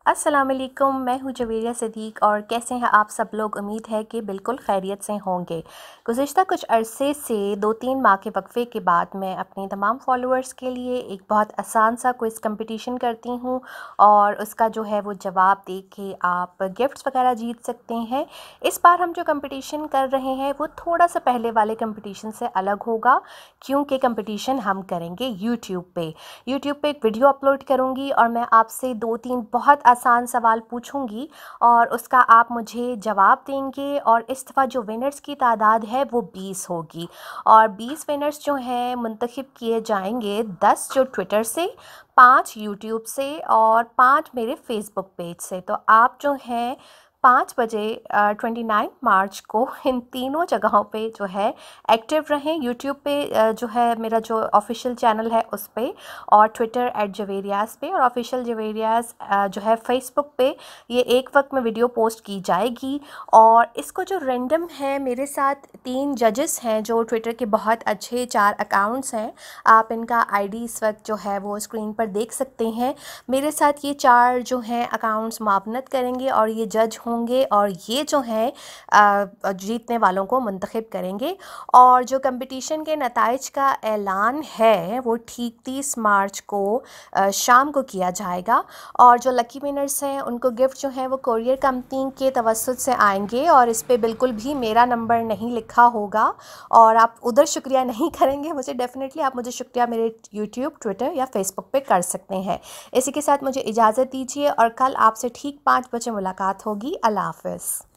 अस्सलाम वालेकुम, मैं हूँ जवेरिया सदीक। और कैसे हैं आप सब लोग? उम्मीद है कि बिल्कुल खैरियत से होंगे। गुज़िश्ता कुछ अरसे से 2-3 माह के वक्फ़े के बाद मैं अपने तमाम फ़ॉलोअर्स के लिए एक बहुत आसान सा क्विज़ कंपटीशन करती हूँ और उसका जो है वो जवाब दे के आप गिफ्ट्स वगैरह जीत सकते हैं। इस बार हम जो कंपटीशन कर रहे हैं वो थोड़ा सा पहले वाले कंपटीशन से अलग होगा, क्योंकि कंपटीशन हम करेंगे यूट्यूब पे। यूट्यूब पे एक वीडियो अपलोड करूँगी और मैं आपसे 2-3 बहुत आसान सवाल पूछूंगी और उसका आप मुझे जवाब देंगे। और इस दफ़ा जो विनर्स की तादाद है वो 20 होगी और 20 विनर्स जो हैं मुंतखब किए जाएंगे, 10 जो ट्विटर से, 5 यूट्यूब से और 5 मेरे फेसबुक पेज से। तो आप जो हैं 5 बजे 29 मार्च को इन तीनों जगहों पे जो है एक्टिव रहें। यूट्यूब पे जो है मेरा जो ऑफिशियल चैनल है उस पे, और ट्विटर @जवेरियाज़ पे, और ऑफिशियल जवेरियाज़ जो है फेसबुक पे। ये एक वक्त में वीडियो पोस्ट की जाएगी। और इसको जो रैंडम है, मेरे साथ 3 जजेस हैं जो ट्विटर के बहुत अच्छे 4 अकाउंट्स हैं। आप इनका आईडी इस वक्त जो है वो स्क्रीन पर देख सकते हैं। मेरे साथ ये 4 जो हैं अकाउंट्स मुआवनत करेंगे और ये जज होंगे और ये जो हैं जीतने वालों को मुंतखब करेंगे। और जो कंपटीशन के नताइज का ऐलान है वो ठीक 30 मार्च को शाम को किया जाएगा। और जो लकी विनर्स हैं उनको गिफ्ट जो है वो कोरियर कंपनी के तवस्सुत से आएंगे और इस पे बिल्कुल भी मेरा नंबर नहीं लिखा होगा और आप उधर शुक्रिया नहीं करेंगे मुझे। डेफिनेटली आप मुझे शुक्रिया मेरे यूट्यूब, ट्विटर या फेसबुक पे कर सकते हैं। इसी के साथ मुझे इजाज़त दीजिए और कल आपसे ठीक 5 बजे मुलाकात होगी। अल्लाह हाफ़िज़।